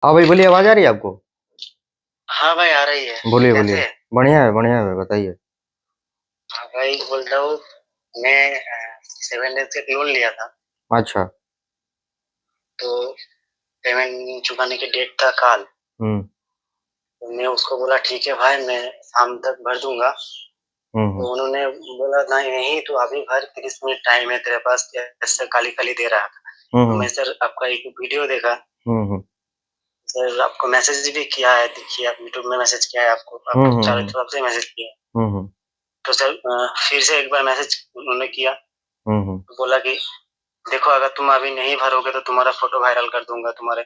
हाँ भाई बोलिए, आवाज आ रही है आपको? हाँ भाई आ रही है। बोलिए बोलिए। कैसे है? बढ़िया है, बताइए। हाँ भाई बोल रहा हूँ। मैं 7 डेज का लोन लिया था। अच्छा। तो पेमेंट चुकाने की डेट था कल। हम्म तो मैं उसको बोला ठीक है भाई, मैं शाम तक भर दूंगा। हम्म तो उन्होंने बोला नहीं नहीं, तो अभी भर, 30 मिनट टाइम है तेरे पास, ऐसे खाली खाली दे रहा था। तो हम्म मैं सर आपका एक वीडियो देखा। हम्म सर आपको मैसेज भी किया है, देखिए आप यूट्यूब में मैसेज किया है, आपको हम्म आपके चारों हम्म तरफ से मैसेज किया है। हम्म तो सर फिर से एक बार मैसेज उन्होंने किया। हम्म तो बोला कि देखो, अगर तुम अभी नहीं भरोगे तो तुम्हारा फोटो वायरल कर दूंगा, तुम्हारे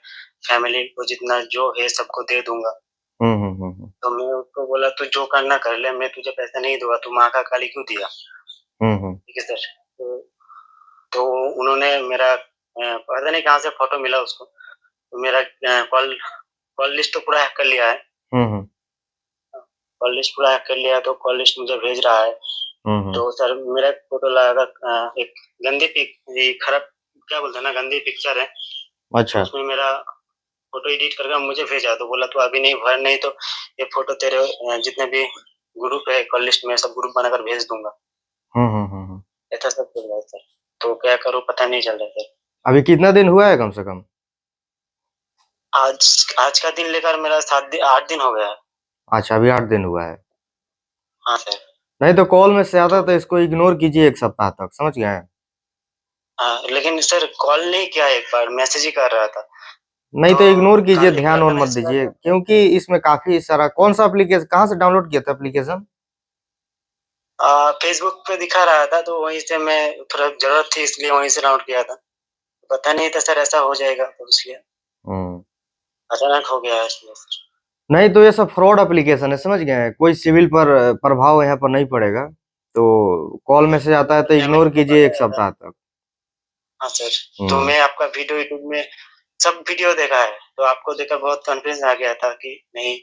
फैमिली को जितना जो है सबको दे दूंगा। हम्म तो मैं उसको बोला तू जो करना कर ले, मैं तुझे पैसे नहीं दूंगा, तू माँ का काली क्यों दिया। हम्म ठीक है सर। तो उन्होंने मेरा पता नहीं कहाँ से फोटो मिला उसको। तो मेरा कॉल कॉल लिस्ट तो पूरा हैक कर लिया है। हम्म कॉल लिस्ट पूरा हैक कर लिया है, तो कॉल लिस्ट मुझे भेज रहा है। हम्म तो सर मेरा फोटो लगा, एक गंदी पिक, ये खराब, क्या बोलते हैं ना, गंदी पिक्चर है। तो अच्छा। उसमें मेरा फोटो एडिट करके मुझे भेजा। तो बोला तू अभी नहीं भर, नहीं तो ये फोटो तेरे जितने भी ग्रुप है कॉल लिस्ट में, सब ग्रुप बनाकर भेज दूंगा। हम्म। ऐसा सब चल रहा है सर। तो क्या करूँ पता नहीं चल रहा है सर। अभी कितना दिन हुआ है कम से कम? आज आज का दिन लेकर मेरा 8 दिन हो गया है। अच्छा, अभी 8 दिन हुआ है। हाँ सर। नहीं तो कॉल में से आता तो तो इसको इग्नोर कीजिए 1 सप्ताह तक, समझ गए हैं? हाँ, लेकिन सर कॉल नहीं किया, एक बार मैसेज ही कर रहा था। नहीं तो तो इग्नोर कीजिए, कल एक ध्यान लड़का और मत मैसेज दीजिए, किया था। क्योंकि इसमें काफी सारा कौन सा एप्लीकेशन, कहाँ से डाउनलोड किया था एप्लीकेशन? फेसबुक पे दिखा रहा था, तो वहीं से मैं, थोड़ा जरूरत थी इसलिए वहीं से डाउनलोड किया था। पता नहीं था सर ऐसा हो जाएगा, तो इसलिए हम्म अचानक हो गया है इसलिए सर। नहीं तो ये सब फ्रॉड एप्लीकेशन है, समझ गए हैं? कोई सिविल पर प्रभाव यहाँ पर नहीं पड़ेगा। तो कॉल मैसेज आता है तो फैमिली इग्नोर को कीजिए एक बताया था। सप्ताह तक। हाँ सर। तो हम्म मैं आपका वीडियो यूट्यूब में सब वीडियो देखा है, तो आपको देखकर बहुत कॉन्फिडेंस आ गया था कि नहीं,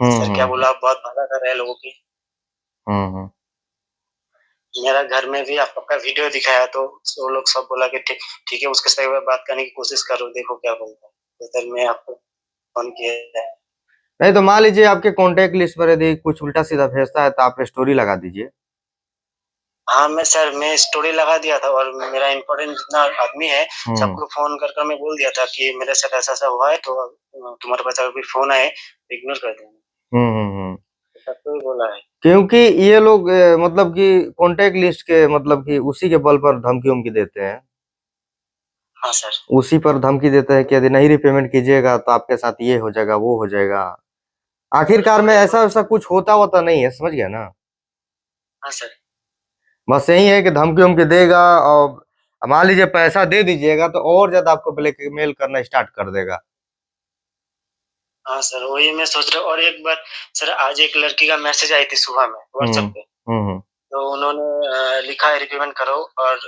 सर क्या हम्म बोला, आप बहुत भला कर रहे हैं लोगों की। हम्म। मेरा घर में भी आपका वीडियो दिखाया, तो वो लोग सब बोला कि ठीक ठीक है, उसके साथ एक बार बात करने की कोशिश करो, देखो क्या बोलता है। तो सर मैं आपको फोन किया है। नहीं तो मान लीजिए आपके कांटेक्ट लिस्ट पर यदि कुछ उल्टा सीधा भेजता है तो आप स्टोरी लगा दीजिए। हाँ मैं स्टोरी लगा दिया था, और मेरा इम्पोर्टेंट जितना आदमी है हम्म सबको फोन कर कर मैं बोल दिया था कि मेरे साथ ऐसा ऐसा हुआ है, तो तुम्हारे पास अगर कोई फोन आए तो इग्नोर कर देना। हम्म। सबको ही बोला है। क्योंकि ये लोग मतलब कि कांटेक्ट लिस्ट के मतलब कि उसी के बल पर धमकी उमकी देते हैं। हाँ सर। उसी पर धमकी देते हैं कि यदि नहीं रिपेमेंट कीजिएगा तो आपके साथ ये हो जाएगा, वो हो जाएगा। आखिरकार में ऐसा वैसा कुछ होता होता नहीं है, समझ गया ना? हाँ सर। बस यही है कि धमकी उमकी देगा, और मान लीजिए पैसा दे दीजिएगा तो और ज्यादा आपको ब्लैकमेल करना स्टार्ट कर देगा। हाँ सर, वही मैं सोच रहा हूँ। और एक बार सर, आज एक लड़की का मैसेज आई थी सुबह में हम्म व्हाट्सएप पे। हम्म तो उन्होंने लिखा है रिपेमेंट करो, और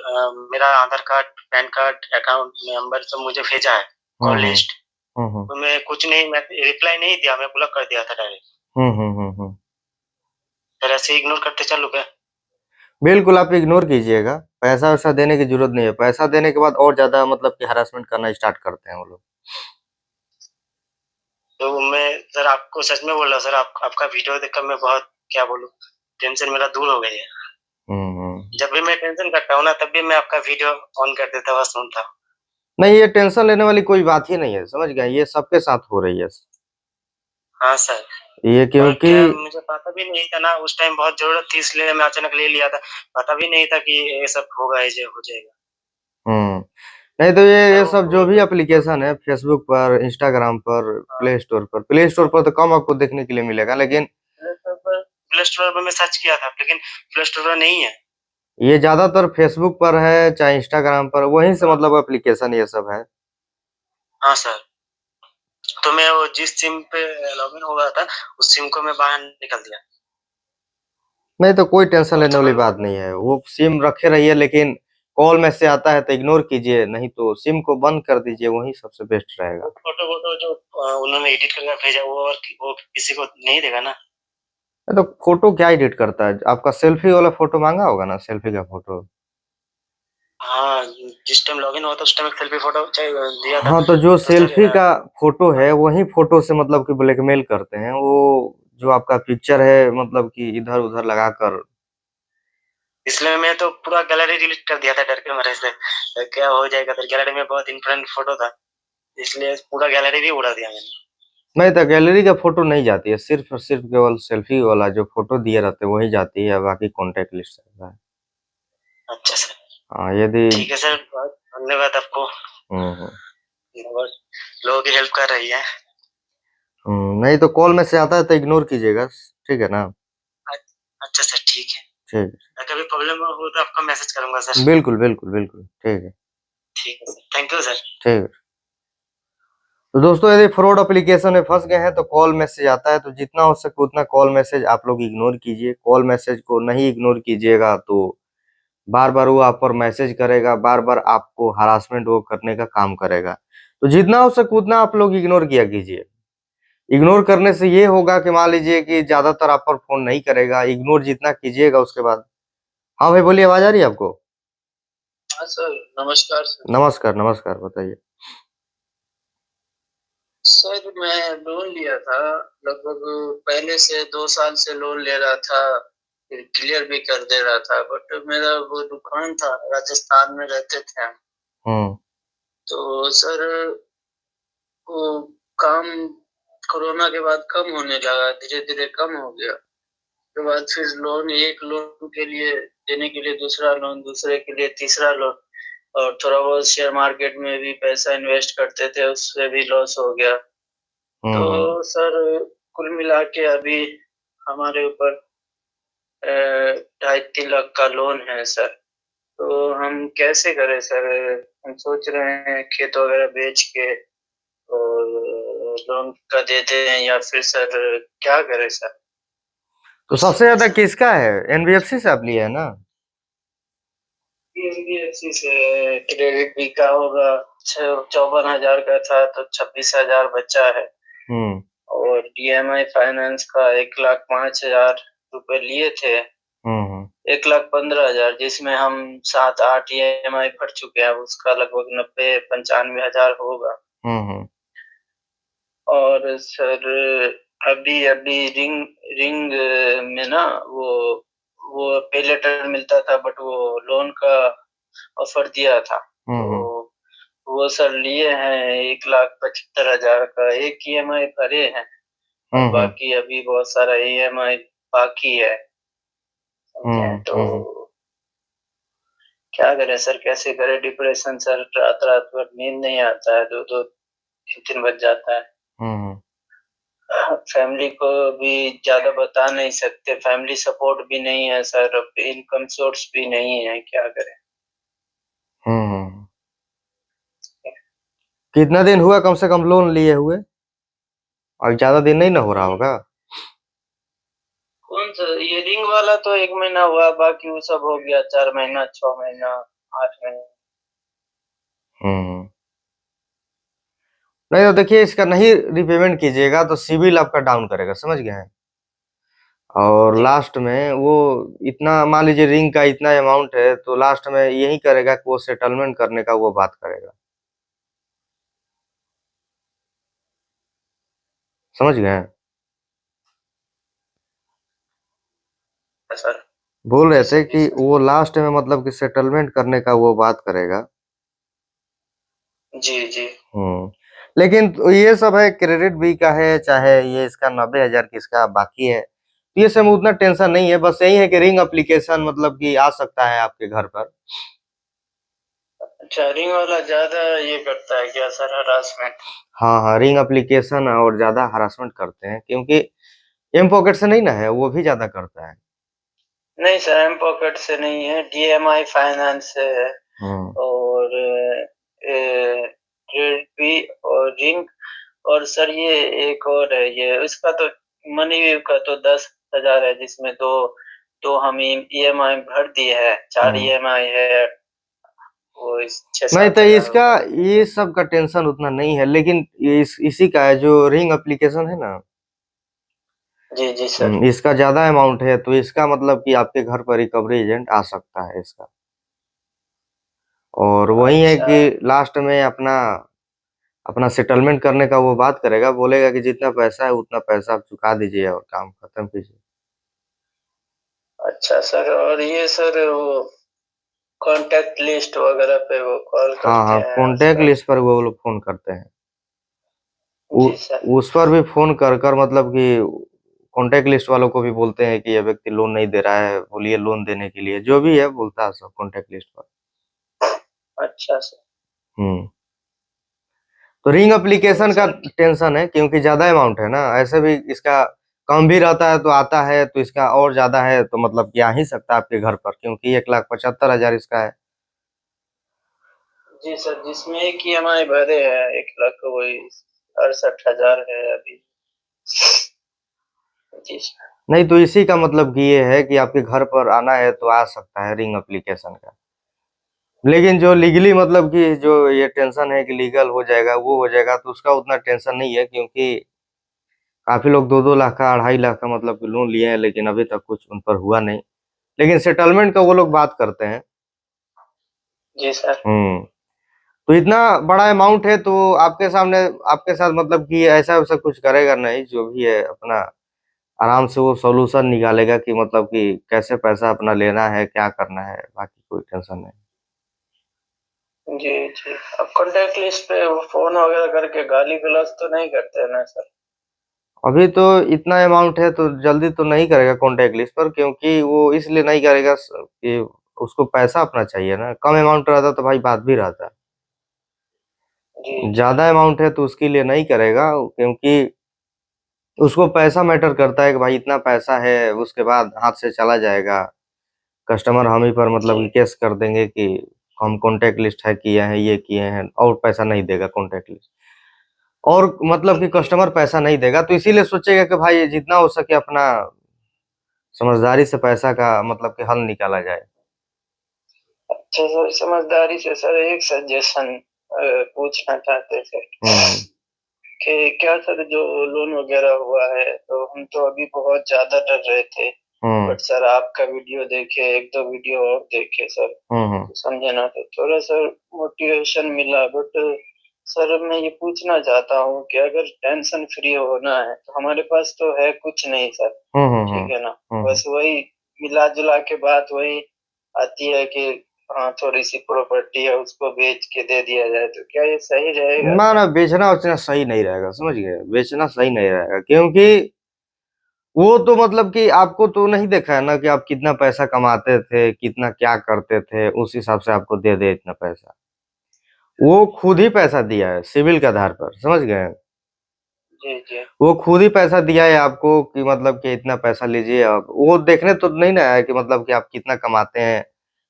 मेरा Aadhaar card, PAN card, account number सब मुझे भेजा है, कॉल हम्म लिस्ट। हम्म तो मैं कुछ नहीं, मैं रिप्लाई नहीं दिया, मैं ब्लॉक कर दिया था डायरेक्ट। हम्म। फिर ऐसे इग्नोर करते चलो क्या? बिल्कुल आप इग्नोर कीजिएगा। पैसा वैसा देने की जरूरत नहीं है, पैसा देने के बाद और ज्यादा मतलब कि हरासमेंट करना स्टार्ट करते हैं वो लोग। तो मैं सर आपको सच में बोल रहा हूँ सर, आपका वीडियो देखकर मैं बहुत, क्या बोलूँ, टेंशन मेरा दूर हो गई है। हम्म। जब भी मैं टेंशन करता हूँ ना, तब भी मैं आपका वीडियो ऑन कर देता हुआ सुनता हूँ। नहीं, ये टेंशन लेने वाली कोई बात ही नहीं है, समझ गए? ये सबके साथ हो रही है। हाँ सर। ये और क्योंकि क्या, मुझे पता भी नहीं था ना, उस टाइम बहुत जरूरत थी इसलिए मैं अचानक ले लिया था। पता भी नहीं था कि ये सब होगा, ऐसे हो जाएगा। हम्म नहीं तो ये सब जो भी तो एप्लीकेशन है, फेसबुक पर, इंस्टाग्राम पर, प्ले स्टोर पर तो कम आपको देखने के लिए मिलेगा, लेकिन प्ले स्टोर पर मैं सर्च किया था, लेकिन प्ले स्टोर पर नहीं है। ये ज्यादातर फेसबुक पर है चाहे इंस्टाग्राम पर, वहीं से हाँ। मतलब एप्लीकेशन ये सब है। हाँ सर। तो मैं वो जिस सिम पे लॉगिन हुआ था, उस सिम को मैं बाहर निकल दिया। नहीं तो कोई टेंशन और लेने जब वाली भी बात नहीं है, वो सिम रखे रहिए, लेकिन कॉल में से आता है तो इग्नोर कीजिए, नहीं तो सिम को बंद कर दीजिए, वही सबसे बेस्ट रहेगा। वो फोटो वोटो जो उन्होंने एडिट करके भेजा, वो किसी को नहीं देगा ना। नहीं तो फोटो क्या एडिट करता है? आपका सेल्फी वाला फोटो मांगा होगा ना, सेल्फी का फोटो। हाँ, जिस टाइम लॉगिन हुआ था उस टाइम एक सेल्फी फोटो दिया था, हाँ तो जो तो सर सेल्फी का फोटो है वही फोटो से मतलब कि ब्लैकमेल करते हैं वो, जो आपका पिक्चर है मतलब कि इधर उधर लगाकर। इसलिए मैं तो पूरा गैलरी डिलीट कर दिया था डर के मारे से, क्या हो जाएगा, तो गैलरी में बहुत इंपॉर्टेंट फोटो था, इसलिए पूरा गैलरी भी उड़ा दिया मैंने। नहीं तो गैलरी का फोटो नहीं जाती है, सिर्फ और सिर्फ केवल सेल्फी वाला जो फोटो दिए रहते हैं वही जाती है, बाकी कॉन्टेक्ट लिस्ट रहता है। अच्छा सर, हाँ यदि ठीक है सर, बहुत धन्यवाद आपको, हम्म। बहुत लोगों की हेल्प कर रही है। नहीं तो कॉल मैसेज आता है तो इग्नोर कीजिएगा, ठीक है ना। अच्छा सर, ठीक है, ठीक मैं कभी प्रॉब्लम हो तो आपको मैसेज करूंगा सर। है, बिल्कुल बिल्कुल बिल्कुल, ठीक है। ठीक है सर, थैंक यू सर। ठीक है। तो दोस्तों यदि फ्रॉड एप्लीकेशन में फंस गए हैं तो कॉल मैसेज आता है, तो जितना हो सके उतना कॉल मैसेज आप लोग इग्नोर कीजिए। कॉल मैसेज को नहीं इग्नोर कीजिएगा तो बार बार वो आप पर मैसेज करेगा, बार बार आपको हरासमेंट वो करने का काम करेगा। तो जितना हो सके उतना आप लोग इग्नोर किया कीजिए। इग्नोर करने से ये होगा कि मान लीजिए कि ज्यादातर आप पर फोन नहीं करेगा, इग्नोर जितना कीजिएगा उसके बाद। हाँ भाई बोलिए, आवाज आ रही है आपको? हाँ सर, नमस्कार सर। नमस्कार नमस्कार, बताइए। सर मैं लोन लिया था, लगभग पहले से 2 साल से लोन ले रहा था, फिर क्लियर भी कर दे रहा था, बट मेरा वो दुकान था, राजस्थान में रहते थे हम। हम्म तो सर वो काम कोरोना के बाद कम होने लगा, धीरे धीरे कम हो गया। उसके बाद फिर लोन, एक लोन के लिए देने के लिए दूसरा लोन, दूसरे के लिए तीसरा लोन, और थोड़ा बहुत शेयर मार्केट में भी पैसा इन्वेस्ट करते थे, उससे भी लॉस हो गया। तो हम्म सर कुल मिला के अभी हमारे ऊपर 2.5-3 लाख का लोन है सर। तो हम कैसे करें सर? हम सोच रहे हैं खेत वगैरह बेच के और लोन का देते हैं, या फिर सर क्या करें सर? तो कुछ सबसे सजेशन। ज्यादा किसका है? एनबीएफसी से आप लिए है ना? एनबीएफसी से क्रेडिट भी का होगा, 54,000 का था तो 26,000 बचा है। हम्म और डीएमआई फाइनेंस का 1,05,000 रुपए लिए थे, हम्म 1,15,000, जिसमें हम 7-8 ईएमआई भर चुके हैं, उसका लगभग 90-95 हजार होगा। हम्म। और सर अभी अभी रिंग रिंग में ना वो पे लेटर मिलता था, बट वो लोन का ऑफर दिया था, तो हम्म वो सर लिए हैं 1,75,000 का, एक ईएमआई भरे हैं, और हम्म बाकी अभी बहुत सारा ईएमआई बाकी है, समझे? तो हम्म क्या करें सर, कैसे करें? डिप्रेशन सर, रात रात भर नींद नहीं आता है, 2-2 3-3 बज जाता है। हम्म फैमिली को भी ज्यादा बता नहीं सकते, फैमिली सपोर्ट भी नहीं है सर, इनकम सोर्स भी नहीं है, क्या करें? हम्म। कितना दिन हुआ कम से कम लोन लिए हुए? और ज्यादा दिन नहीं ना हो रहा होगा? कौन सा ये रिंग वाला? तो 1 महीना हुआ, बाकी वो सब हो गया 4 महीना, 6 महीना, 8 महीना। हम्म। नहीं तो देखिए, इसका नहीं रिपेमेंट कीजिएगा तो सिविल आपका डाउन करेगा, समझ गए हैं? और जी लास्ट में वो इतना, मान लीजिए रिंग का इतना अमाउंट है तो लास्ट में यही करेगा कि वो सेटलमेंट करने का वो बात करेगा, समझ गए हैं? सर। बोल रहे जी थे सर, जी कि सर। वो लास्ट में मतलब कि सेटलमेंट करने का वो बात करेगा। जी जी। हम्म। लेकिन तो ये सब है, क्रेडिट भी का है, चाहे ये इसका 90,000 किसका बाकी है, तो ये सब उतना टेंशन नहीं है। बस यही है कि रिंग एप्लीकेशन मतलब कि आ सकता है आपके घर पर। अच्छा, रिंग वाला ज्यादा ये करता है क्या सर, हरासमेंट? हाँ हाँ, रिंग एप्लीकेशन और ज्यादा हरासमेंट करते हैं, क्योंकि एम पॉकेट से नहीं ना है, वो भी ज्यादा करता है। नहीं सर, एम पॉकेट से नहीं है, डीएमआई फाइनेंस से है, हम्म और क्रेडिट भी, और रिंग, और सर ये एक और है, ये इसका तो मनी व्यू का तो 10,000 है, जिसमें दो दो हम ईएमआई भर दिए है, 4 हम्म। ईएमआई है, वो छह नहीं सात तो हजार हो इसका, गया। ये सब का टेंशन उतना नहीं है, लेकिन ये इसी का है जो रिंग एप्लीकेशन है ना। जी जी सर। इसका ज्यादा अमाउंट है तो इसका मतलब कि आपके घर पर रिकवरी एजेंट आ सकता है इसका। और वही है अच्छा। कि लास्ट में अपना अपना सेटलमेंट करने का वो बात करेगा, बोलेगा कि जितना पैसा है उतना पैसा आप चुका दीजिए और काम खत्म कीजिए। अच्छा सर, और ये सर वो कांटेक्ट लिस्ट वगैरह पे वो कॉल हाँ करते हाँ, हैं कॉन्टैक्ट आजकल। लिस्ट पर वो लोग फोन करते हैं। उ, जी सर। उस पर भी फोन कर कर मतलब कि कॉन्टैक्ट लिस्ट वालों को भी बोलते हैं कि ये व्यक्ति लोन नहीं दे रहा है, बोलिए लोन देने के लिए, जो भी है बोलता है सब कॉन्टैक्ट लिस्ट पर। अच्छा सर। हम्म। तो रिंग तो एप्लीकेशन का सर। टेंशन है क्योंकि ज्यादा अमाउंट है ना, ऐसे भी इसका कम भी रहता है तो आता है, तो इसका और ज्यादा है तो मतलब कि आ ही सकता है आपके घर पर, क्योंकि 1,75,000 इसका है। जी सर, जिसमें एक EMI भरे हैं 1 लाख, वही 68,000 है अभी। जी सर। नहीं तो इसी का मतलब कि ये है कि आपके घर पर आना है तो आ सकता है रिंग एप्लीकेशन का। लेकिन जो लीगली मतलब कि जो ये टेंशन है कि लीगल हो जाएगा वो हो जाएगा, तो उसका उतना टेंशन नहीं है, क्योंकि काफी लोग 2-2 लाख का 2.5 लाख का मतलब कि लोन लिए हैं, लेकिन अभी तक कुछ उन पर हुआ नहीं। लेकिन सेटलमेंट का वो लोग बात करते हैं। जी सर। हम्म। तो इतना बड़ा अमाउंट है तो आपके सामने, आपके साथ मतलब कि ऐसा वैसा कुछ करेगा नहीं, जो भी है अपना आराम से वो सॉल्यूशन निकालेगा कि मतलब कि कैसे पैसा अपना लेना है, क्या करना है, बाकी कोई टेंशन नहीं। जी जी। अब कॉन्टेक्ट लिस्ट पे वो फोन वगैरह करके गाली गलौज तो नहीं करते हैं ना सर? अभी तो इतना अमाउंट है तो जल्दी तो नहीं करेगा कॉन्टेक्ट लिस्ट पर, क्योंकि वो इसलिए नहीं करेगा कि उसको पैसा अपना चाहिए ना। कम अमाउंट रहता तो भाई बात भी रहता। जी जी। ज्यादा अमाउंट है तो उसके लिए नहीं करेगा, क्योंकि उसको पैसा मैटर करता है कि भाई इतना पैसा है, उसके बाद हाथ से चला जाएगा, कस्टमर हम ही पर जी मतलब कि केस कर देंगे कि हम कॉन्टेक्ट लिस्ट है किए हैं, ये किए हैं, और पैसा नहीं देगा कॉन्टेक्ट लिस्ट, और मतलब कि जी। कस्टमर पैसा नहीं देगा, तो इसीलिए सोचेगा कि भाई जितना हो सके अपना समझदारी से पैसा का मतलब कि हल निकाला जाए। अच्छा सर, समझदारी से सर एक सजेशन पूछना चाहते थे हम्म कि क्या सर, जो लोन वगैरह हुआ है तो हम तो अभी बहुत ज्यादा डर रहे थे। हम्म बट सर आपका वीडियो देखे, एक दो वीडियो और देखे सर, हम्म। तो समझे ना, तो थोड़ा सर मोटिवेशन मिला। बट सर मैं ये पूछना चाहता हूँ कि अगर टेंशन फ्री होना है तो हमारे पास तो है कुछ नहीं सर। ठीक है ना? हम्म। बस वही मिला जुला के बात वही आती है कि हाँ थोड़ी सी प्रॉपर्टी है उसको बेच के दे दिया जाए, तो क्या ये सही रहेगा ना क्या? ना, बेचना उचना सही नहीं रहेगा, समझ गए, बेचना सही नहीं रहेगा, क्योंकि वो तो मतलब कि आपको तो नहीं देखा है ना कि आप कितना पैसा कमाते थे, कितना क्या करते थे, उस हिसाब से आपको दे दे इतना पैसा। वो खुद ही पैसा दिया है सिविल के आधार पर, समझ गए। जी जी। वो खुद ही पैसा दिया है आपको कि मतलब कि इतना पैसा लीजिए आप, वो देखने तो नहीं ना है कि मतलब कि आप कितना कमाते हैं,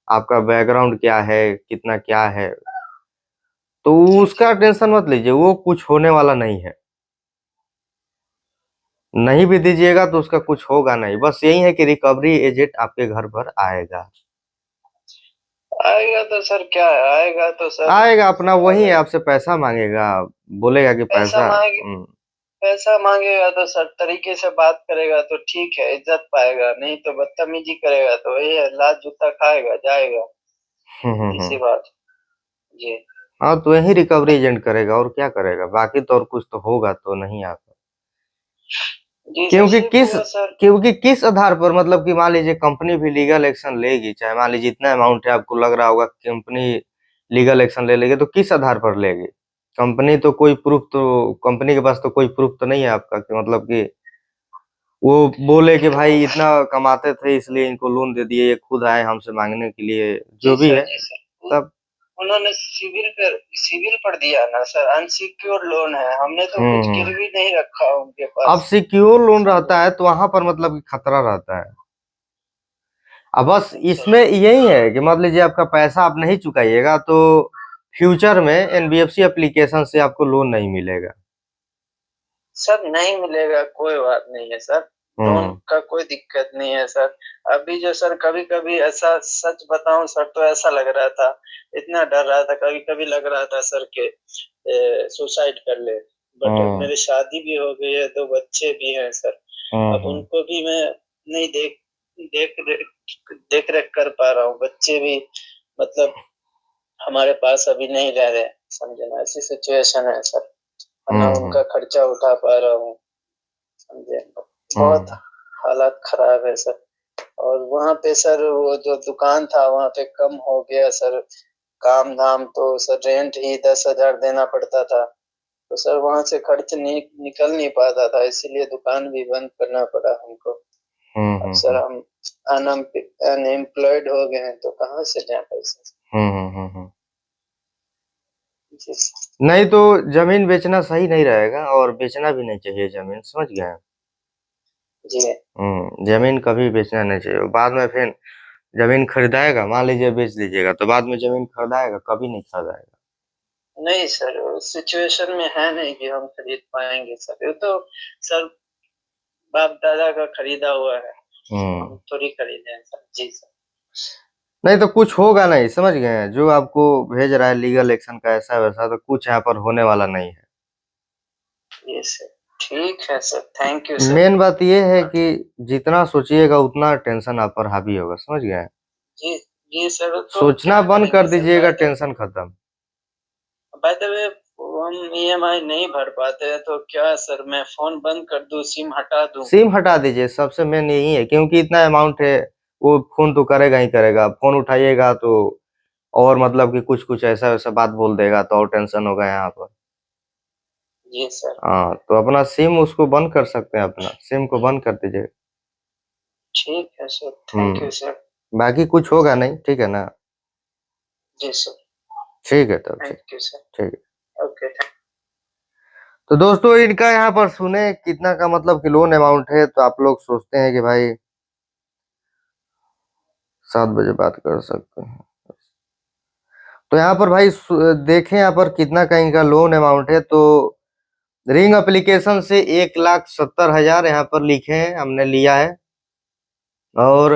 आपका बैकग्राउंड क्या है, कितना क्या है। तो जी उसका जी। टेंशन मत लीजिए, वो कुछ होने वाला नहीं है। नहीं भी दीजिएगा तो उसका कुछ होगा नहीं, बस यही है कि रिकवरी एजेंट आपके घर पर आएगा। आएगा तो सर क्या है, आएगा तो सर आएगा अपना, वही है, अगर आपसे पैसा मांगेगा, बोलेगा कि पैसा पैसा। मांगे, पैसा मांगेगा तो सर तरीके से बात करेगा तो ठीक है, इज्जत पाएगा। नहीं तो बदतमीजी करेगा तो वही है, लात जूता खाएगा जाएगा। इसी हम्म। बात। जी। हाँ तो यही रिकवरी एजेंट करेगा, और क्या करेगा, बाकी तो और कुछ तो होगा तो नहीं आप। जी सर, क्योंकि सिर्फ किस वो सर। क्योंकि किस आधार पर मतलब कि मान लीजिए कंपनी भी लीगल एक्शन लेगी, चाहे मान लीजिए इतना अमाउंट है, आपको लग रहा होगा कंपनी लीगल एक्शन ले लेगी, तो किस आधार पर लेगी। कंपनी तो कोई प्रूफ तो कंपनी के पास तो कोई प्रूफ तो नहीं है आपका कि मतलब कि वो बोले कि भाई इतना कमाते थे इसलिए इनको लोन दे दिए, ये खुद आए हमसे मांगने के लिए, जी जो भी सर। है। जी सर। तब उन्होंने सिविल पर दिया ना सर, अनसिक्योर लोन है, हमने तो कुछ हम्म। गिरवी नहीं रखा उनके अब पास। सिक्योर लोन रहता समझे? है तो वहां पर मतलब कि खतरा रहता है। अब बस अच्छा इसमें यही है कि मान लीजिए आपका पैसा आप नहीं चुकाइएगा तो फ्यूचर में एनबीएफसी एप्लीकेशन से आपको लोन नहीं मिलेगा। सर, नहीं मिलेगा कोई बात नहीं है सर, लोन हम्म का कोई दिक्कत नहीं है सर। अभी जो सर कभी कभी ऐसा, सच बताऊं सर, तो ऐसा लग रहा था, इतना डर रहा था, कभी कभी लग रहा था सर के सुसाइड कर ले। बट हम्म मेरी शादी भी हो गई है, दो बच्चे भी हैं सर। अब हम्म। उनको भी मैं नहीं देख देख रेख कर पा रहा हूँ, बच्चे भी मतलब हमारे पास अभी नहीं रह रहे, समझे ना, ऐसी सिचुएशन है सर। ना उनका खर्चा उठा पा रहा हूँ, समझे, बहुत हालात खराब है सर। और वहाँ पे सर वो जो दुकान था वहाँ पे कम हो गया सर, काम धाम तो सर रेंट ही 10,000 देना पड़ता था, तो सर वहाँ से खर्च निकल नहीं पाता था, इसीलिए दुकान भी बंद करना पड़ा हमको। अब सर हम अनएम्प्लॉयड हो गए हैं, तो कहाँ से जाए पैसे। जी सर। नहीं तो जमीन बेचना सही नहीं रहेगा और बेचना भी नहीं चाहिए जमीन, समझ गए? जी जमीन कभी बेचना नहीं चाहिए। बाद में फिर जमीन खरीदाएगा, मान लीजिए बेच दीजिएगा तो बाद में जमीन खरीदाएगा, कभी नहीं खरीदाएगा। नहीं सर, सिचुएशन में है नहीं कि हम खरीद पाएंगे सर, ये तो सर बाप दादा का खरीदा हुआ है, हम थोड़ी खरीदे हैं सर। जी सर। नहीं तो कुछ होगा नहीं, समझ गए? जो आपको भेज रहा है लीगल एक्शन का ऐसा वैसा, तो कुछ यहाँ पर होने वाला नहीं है। ये सर ठीक है sir, thank you sir. Main बात ये है कि जितना सोचिएगा उतना टेंशन आप पर हावी होगा, समझ गए? जी जी सर, तो सोचना क्या बंद कर करेंगे सर, दीजिएगा, टेंशन खत्म। बाय द वे हम ईएमआई नहीं भर पाते हैं, तो क्या सर मैं फोन बंद कर दूं, सिम हटा दूं? सिम हटा दीजिए, सबसे मेन यही है, क्योंकि इतना अमाउंट है, वो फोन तो करेगा ही करेगा। फोन उठाइएगा तो और मतलब कि कुछ कुछ ऐसा वैसा बात बोल देगा, तो और टेंशन होगा यहाँ पर। जी सर। हाँ, तो अपना सिम उसको बंद कर सकते हैं, अपना सिम को बंद कर दीजिए। ठीक है सर, थैंक यू सर। बाकी कुछ होगा नहीं, ठीक है ना? जी सर, ठीक है तब, ठीक। Thank you sir. ठीक है। ओके। तो दोस्तों इनका यहाँ पर सुने कितना का मतलब कि लोन अमाउंट है, तो आप लोग सोचते हैं कि भाई 7 बजे बात कर सकते हैं। तो यहाँ पर भाई देखें यहाँ पर कितना का इनका लोन अमाउंट है। तो रिंग एप्लीकेशन से 1,70,000 यहाँ पर लिखे हैं, हमने लिया है। और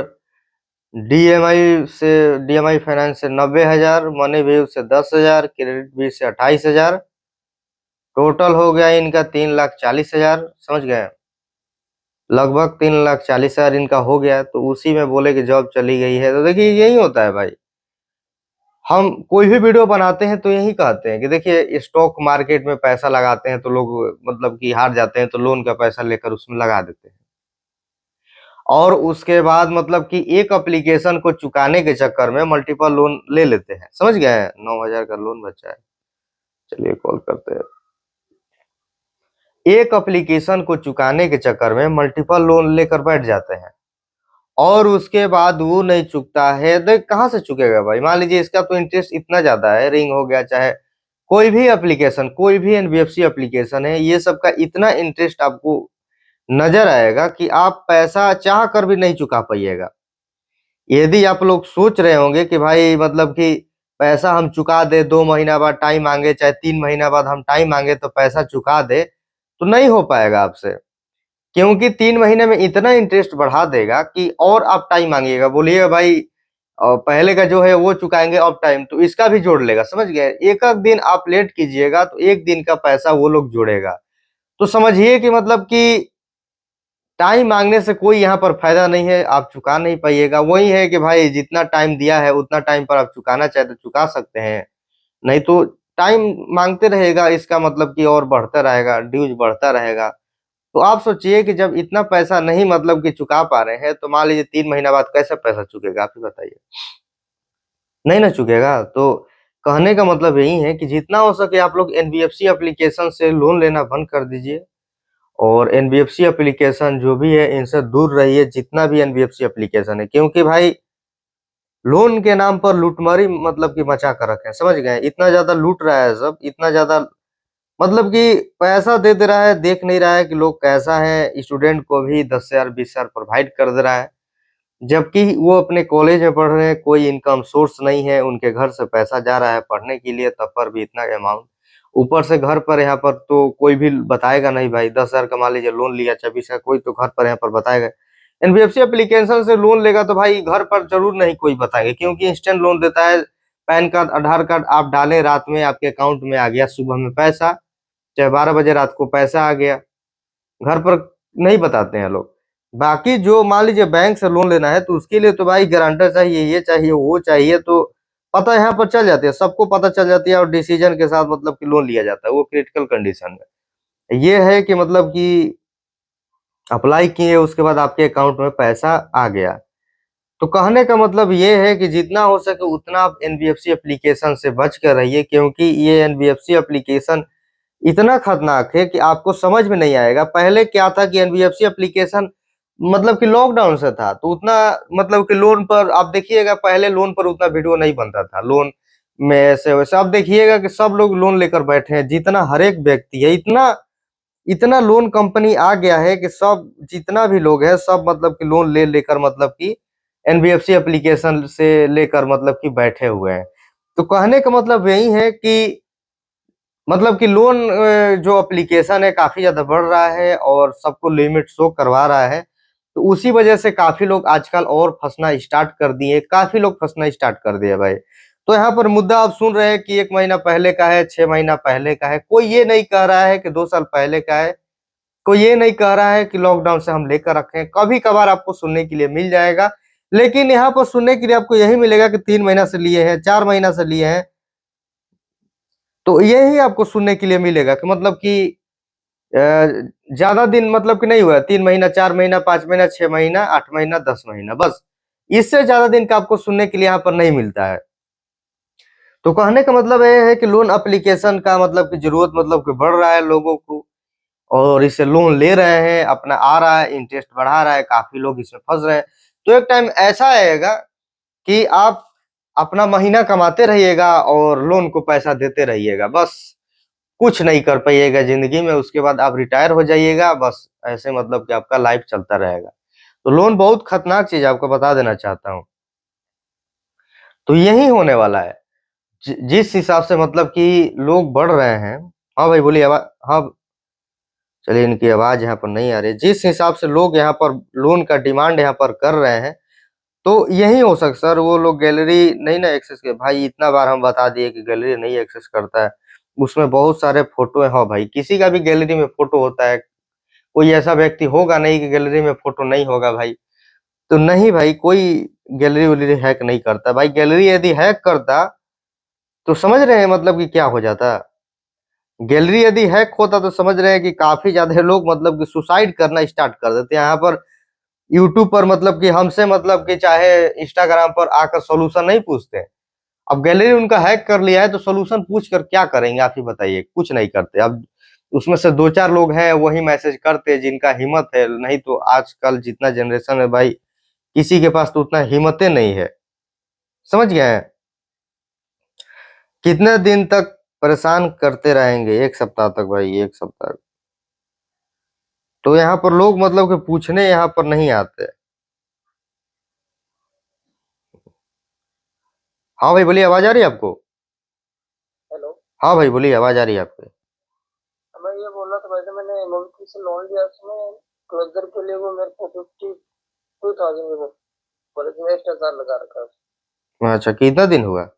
डीएमआई फाइनेंस से 90,000, मनी व्यू से 10,000, क्रेडिट बी से 28,000। टोटल हो गया इनका 3,40,000, समझ गए? लगभग 3,40,000 इनका हो गया। तो उसी में बोले कि जॉब चली गई है। तो देखिए यही होता है भाई, हम कोई भी वीडियो बनाते हैं तो यही कहते हैं कि देखिए स्टॉक मार्केट में पैसा लगाते हैं तो लोग मतलब कि हार जाते हैं, तो लोन का पैसा लेकर उसमें लगा देते हैं। और उसके बाद मतलब कि एक एप्लीकेशन को चुकाने के चक्कर में मल्टीपल लोन ले लेते हैं, समझ गए? 9,000 का लोन बचा है, चलिए कॉल करते हैं। एक एप्लीकेशन को चुकाने के चक्कर में मल्टीपल लोन लेकर बैठ जाते हैं और उसके बाद वो नहीं चुकता है। देख कहाँ से चुकेगा भाई? मान लीजिए इसका तो इंटरेस्ट इतना ज्यादा है, रिंग हो गया चाहे कोई भी एप्लीकेशन, कोई भी एनबीएफसी एप्लीकेशन है, ये सब का इतना इंटरेस्ट आपको नजर आएगा कि आप पैसा चाह कर भी नहीं चुका पाइएगा। यदि आप लोग सोच रहे होंगे कि भाई मतलब कि पैसा हम चुका दे, 2 महीना बाद टाइम मांगे चाहे 3 महीना बाद हम टाइम मांगे तो पैसा चुका दे, तो नहीं हो पाएगा आपसे। क्योंकि 3 महीने में इतना इंटरेस्ट बढ़ा देगा कि और आप टाइम मांगिएगा, बोलिएगा भाई पहले का जो है वो चुकाएंगे, अब टाइम तो इसका भी जोड़ लेगा, समझ गए? एक एक दिन आप लेट कीजिएगा तो एक दिन का पैसा वो लोग जोड़ेगा। तो समझिए कि मतलब कि टाइम मांगने से कोई यहाँ पर फायदा नहीं है, आप चुका नहीं पाइएगा। वही है कि भाई जितना टाइम दिया है उतना टाइम पर आप चुकाना चाहे तो चुका सकते हैं, नहीं तो टाइम मांगते रहेगा, इसका मतलब कि और बढ़ता रहेगा, ड्यूज बढ़ता रहेगा। तो आप सोचिए कि जब इतना पैसा नहीं मतलब कि चुका पा रहे हैं, तो मान लीजिए 3 महीना बाद कैसे पैसा चुकेगा, आप ही बताइए? नहीं ना चुकेगा। तो कहने का मतलब यही है कि जितना हो सके आप लोग एनबीएफसी एप्लीकेशन से लोन लेना बंद कर दीजिए। और एनबीएफसी एप्लीकेशन जो भी है इनसे दूर रहिए, जितना भी एनबीएफसी एप्लीकेशन है, क्योंकि भाई लोन के नाम पर लूटमारी मतलब कि मचा कर रखे हैं, समझ गए? इतना ज्यादा लूट रहा है सब, इतना ज्यादा मतलब कि पैसा दे दे रहा है, देख नहीं रहा है कि लोग कैसा है। स्टूडेंट को भी 10,000 20,000 प्रोवाइड कर दे रहा है, जबकि वो अपने कॉलेज में पढ़ रहे हैं, कोई इनकम सोर्स नहीं है, उनके घर से पैसा जा रहा है पढ़ने के लिए, तब पर भी इतना अमाउंट। ऊपर से घर पर यहाँ पर तो कोई भी बताएगा नहीं भाई, 10,000 का मान लीजिए लोन लिया, 24 का, कोई तो घर पर यहाँ पर बताएगा। एनबीएफसी एप्लीकेशन से लोन लेगा तो भाई घर पर जरूर नहीं कोई बताएंगे, क्योंकि इंस्टेंट लोन देता है। पैन कार्ड आधार कार्ड आप डालें, रात में आपके अकाउंट में आ गया, सुबह में पैसा, चाहे 12 बजे रात को पैसा आ गया। घर पर नहीं बताते हैं लोग। बाकी जो मान लीजिए बैंक से लोन लेना है तो उसके लिए तो भाई गारंटर चाहिए, ये चाहिए वो चाहिए। तो पता यहाँ पर चल जाती है, सबको पता चल जाती है और डिसीजन के साथ मतलब कि लोन लिया जाता है वो क्रिटिकल कंडीशन में। ये है कि मतलब कि अप्लाई किए उसके बाद आपके अकाउंट में पैसा आ गया। तो कहने का मतलब ये है कि जितना हो सके उतना आप एनबीएफसी एप्लीकेशन से बच कर रहिए, क्योंकि ये एनबीएफसी एप्लीकेशन इतना खतरनाक है कि आपको समझ में नहीं आएगा। पहले क्या था कि एनबीएफसी एप्लीकेशन मतलब कि लॉकडाउन से था, तो उतना मतलब कि लोन पर आप देखिएगा, पहले लोन पर उतना वीडियो नहीं बनता था लोन में ऐसे वैसे। अब देखिएगा कि सब लोग लोन लेकर बैठे हैं, जितना हर एक व्यक्ति है, इतना इतना लोन कंपनी आ गया है कि सब जितना भी लोग है सब मतलब कि लोन ले लेकर मतलब कि एनबीएफसी एप्लीकेशन से लेकर मतलब कि बैठे हुए हैं। तो कहने का मतलब यही है कि मतलब कि लोन जो एप्लीकेशन है काफी ज्यादा बढ़ रहा है और सबको लिमिट शो करवा रहा है। तो उसी वजह से काफी लोग आजकल और फंसना स्टार्ट कर दिए, काफी लोग फंसना स्टार्ट कर दिए भाई। तो यहाँ पर मुद्दा आप सुन रहे हैं कि 1 महीना पहले का है, 6 महीना पहले का है, कोई ये नहीं कह रहा है कि 2 साल पहले का है, कोई ये नहीं कह रहा है कि लॉकडाउन से हम लेकर रखे हैं। कभी कभार आपको सुनने के लिए मिल जाएगा, लेकिन यहाँ पर सुनने के लिए आपको यही मिलेगा कि 3 महीना से लिए हैं, 4 महीना से लिए हैं। तो यही आपको सुनने के लिए मिलेगा कि मतलब कि अ, ज्यादा दिन मतलब कि नहीं हुआ, 3 महीना, 4 महीना, 5 महीना, 6 महीना, 8 महीना, 10 महीना, बस इससे ज्यादा दिन का आपको सुनने के लिए यहाँ पर नहीं मिलता है। तो कहने का मतलब ये है कि लोन एप्लीकेशन का मतलब कि जरूरत मतलब कि बढ़ रहा है लोगों को, और इससे लोन ले रहे हैं, अपना आ रहा है, इंटरेस्ट बढ़ा रहा है, काफी लोग इसमें फंस रहे हैं। तो एक टाइम ऐसा आएगा कि आप अपना महीना कमाते रहिएगा और लोन को पैसा देते रहिएगा, बस कुछ नहीं कर पाइएगा जिंदगी में। उसके बाद आप रिटायर हो जाइएगा, बस ऐसे मतलब कि आपका लाइफ चलता रहेगा। तो लोन बहुत खतरनाक चीज है, आपको बता देना चाहता हूँ। तो यही होने वाला है जिस हिसाब से मतलब कि लोग बढ़ रहे हैं। हाँ भाई बोलिए, आवाज, हाँ चलिए, इनकी आवाज यहाँ पर नहीं आ रही। जिस हिसाब से लोग यहाँ पर लोन का डिमांड यहाँ पर कर रहे हैं, तो यही हो सकता सर, वो लोग गैलरी नहीं ना एक्सेस के भाई, इतना बार हम बता दिए कि गैलरी नहीं एक्सेस करता है। उसमें बहुत सारे फोटो है। हाँ भाई, किसी का भी गैलरी में फोटो होता है, कोई ऐसा व्यक्ति होगा नहीं कि गैलरी में फोटो नहीं होगा भाई। तो नहीं भाई, कोई गैलरी वैलरी हैक नहीं करता भाई। गैलरी यदि हैक करता तो समझ रहे हैं मतलब कि क्या हो जाता। गैलरी यदि हैक होता तो समझ रहे हैं कि काफी ज्यादा लोग मतलब कि सुसाइड करना स्टार्ट कर देते हैं। यहाँ पर यूट्यूब पर मतलब कि हमसे मतलब कि चाहे इंस्टाग्राम पर आकर सोल्यूशन नहीं पूछते। अब गैलरी उनका हैक कर लिया है तो सोल्यूशन पूछ कर क्या करेंगे, आप ही बताइए, कुछ नहीं करते। अब उसमें से 2-4 लोग हैं वही मैसेज करते जिनका हिम्मत है, नहीं तो आजकल जितना जनरेशन है भाई, किसी के पास तो उतना हिम्मतें नहीं है। समझ गए हैं? कितने दिन तक परेशान करते रहेंगे, 1 सप्ताह तक भाई, 1 सप्ताह। तो यहाँ पर लोग मतलब कि पूछने यहाँ पर नहीं आते। हाँ भाई बोलिए, आवाज आ रही है आपको? हेलो। हाँ भाई बोलिए, आवाज आ रही है आपकी। मैं ये बोल रहा था भाई, मैंने मोबिक्विक से लोन लिया, उसमें क्लोजर के लिए वो मेरे को 52,000 और इसमें एक्स्ट्रा चार्ज लगा रखा है। अच्छा, कितना दिन हुआ?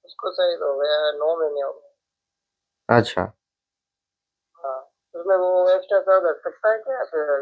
उसको सही हो गया है, 9 महीने हो गए। अच्छा। हाँ, उसमें वो एक्स्ट्रा चार्ज लग सकता है क्या, फिर